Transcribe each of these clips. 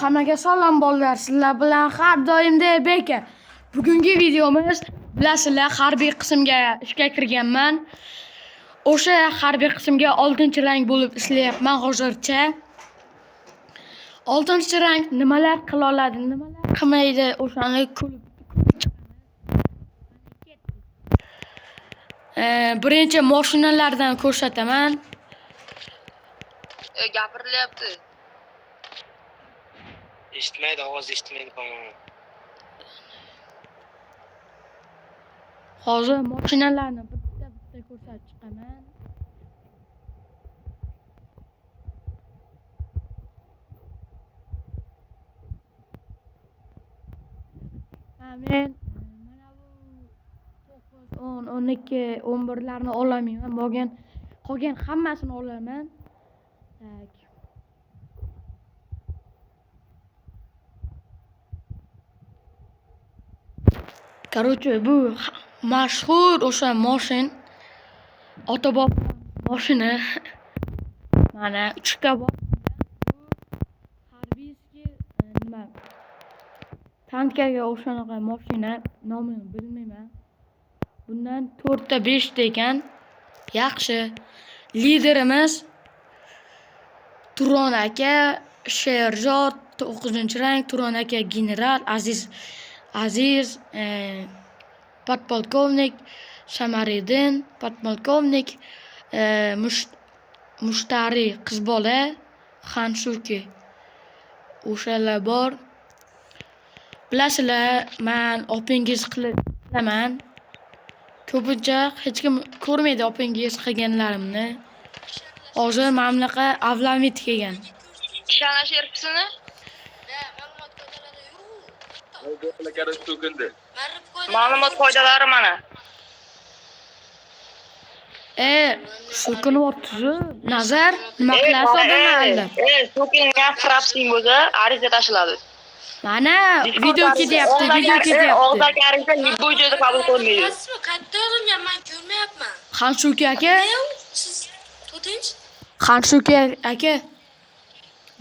Hammaga salom bolalar. Sizlar bilan har doimdek Beka. Bugungi videomiz bilasizlar, harbiy qismga ishga kirganman. O'sha harbiy qismga 6-rang bo'lib ishlayapman hozircha. 6-rang nimalar qila oladi, nimalar qilmaydi, o'shani birinchi mashinalardan ko'rsataman. Gapirilyapti. Eshitmaydi, ovoz eshitmaydi tamam. Hozir mashinalarni bitta ko'rsatib chiqaman. Men mana bu 9, 10, 12, 11larni olamayman. Qolgan hammasini olaman. Tak. Короче, bu mashhur o'sha mashin, Otabop mashina. Mana 3 ta bor. Harbiyski nima? Tankaga o'shanaqa mashina, nomini bilmayman. Bundan 4 ta 5 ta ekan. Yaxshi. Liderimiz Turon aka, Sherzod 9-rang, Turon aka general, Aziz podpolkovnik, Shamariddin podpolkovnik, Mushtari qiz bola, Xanshuki. O'shalar bor. Bilasizlar, men opingiz qilaman. Ko'pincha hech kim ko'rmaydi opingiz qilganlarimni. Hozir mana bunaqa avlamit kelgan. Shana sherpisini? Ma'lumot qoidalari mana. So'kinyapti. Nazar, nima qilasiz odamlar? So'kingan frapsing bo'lsa, ariza tashiladi. Mana video ketyapti. Og'dagi ariza bu joyda qabul qilinmaydi. Qayerda yozilgan, men ko'rmayapman. Xanshuki aka, Siz to'rtinchi? Xanshuki aka.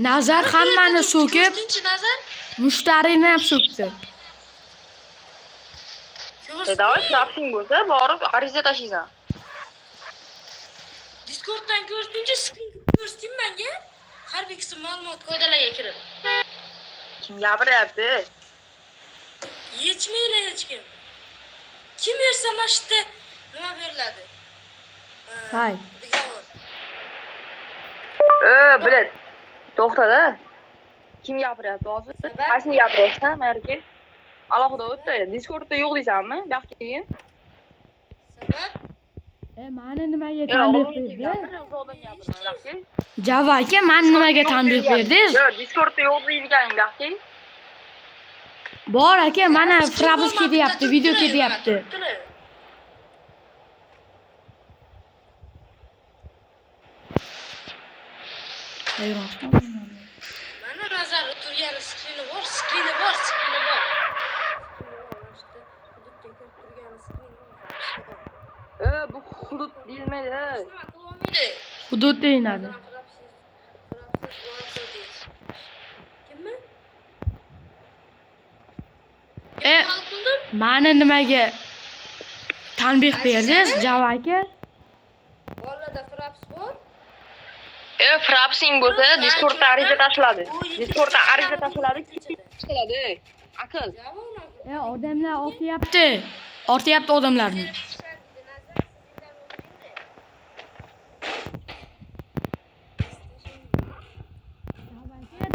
Nazar hammani so'kib, To'rtinchi Nazar? mushtarini ham so'kdi. Davlat frapsing bo'lsa, borib ariza tashlaysan. Discorddan ko'rsinchi, screen ko'rsin menga. Harbiy qism ma'lumot qoidalariga kirib. Kim gapiryapti? Yechmaylar hech kim. Kim bersa mashitda nima beriladi? Hay. Bilet. To'xtada. Kim gapiryapti hozir? Qaysini gapiryapsan, Marka? Alohida o'tdi. Discordda yo'q deysanmi? Yo'q keyin. Sabab? Mani nimaga tanbeh berdi? Java aka, men nimaga tanbeh berdingiz? Yo'q, Discordda yo'q deyilganing, Bor aka, mana frabus ketyapti, video ketyapti. Mana nazar turgan skrini bor. Bu hudud deyilmaydi. Hudud deyiladi. Kimmi? Mani nimaga tanbeh berdingiz, Java aka? Bolada fraps bor. Frapsing bo'lsa, Discordda ariza tashiladi. Discordda ariza tashiladi, tashiladi. Aql. Odamlar ortyapti odamlarni.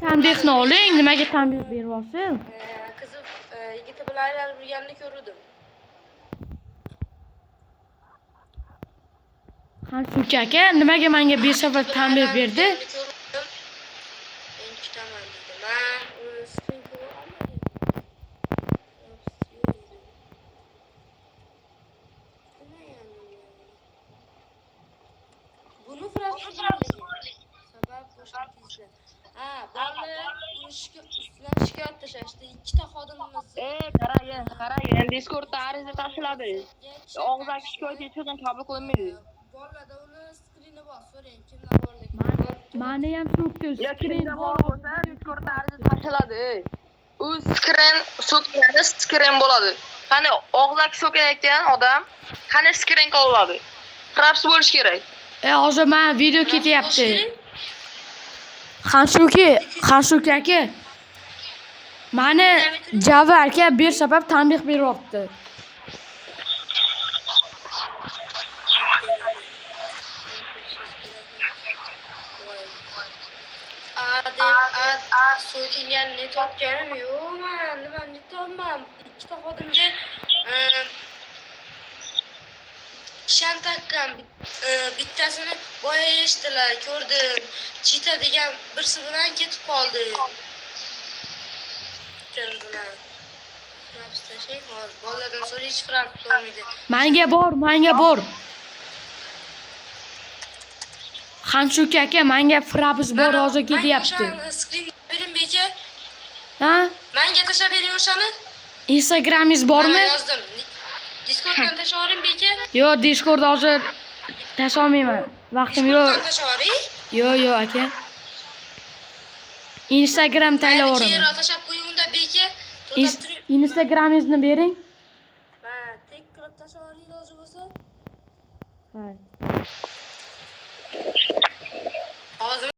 Tanbehni oling, nimaga tanbeh beryapsiz? Qiziq yigiti bilan aylanib yurganini ko'rdim. Xanshuki aka, nimaga menga 5 safar tanbeh berdi? Men kutaman dedi. Men screen ko'ra olmadim. Buni fraps sabab bo'shatdingizlar. Bolalar ustidan shikoyat tashashdi. 2 ta xodimimiz. Qarang, Discordda ariza tashiladi. Og'zaki shikoyat hechqachon qabul qilinmaydi. Bolada uni skrini bor. So'rang, kimlar borligini. Mani ham so'kdi. Skrin bor bo'lsa, Discordda ariza tashiladi. bo'ladi. U skrin so'kgani skrin bo'ladi. Qani og'zak so'kayotgan odam qani skrin qoladi. Fraps bo'lish kerak. Hozir men video ketyapti. Xanshuki aka. Mani Java aka bir sabab tanbeh beryapti. So'kingan net otganim yo'q men. Nima net olmam. Ikkita xodimga kishan taqqan. Bittasini boya eshitdilar, ko'rdim. Chita degan birsi bilan ketib qoldi. Bolalardan so'ra hech farq qilmaydi. Manga bor. Xanshuki aka, menga fraps bor, hozir ketyapti. Skrin bering beka. Ha? Menga tashlab bering o'shani. Instagramingiz bormi? Yozdim. Discorddan tashlab beka. Yo'q, Discord hozir tasholmayman. Vaqtim yo'q. Discorddan tashlab Yo'q aka. Instagram tayyorladim. Keyinroq tashlab qo'ying unda beka. Instagramingizni bering. Ha, tek qilib tashlab lozim bo'lsa. Ha. Hozir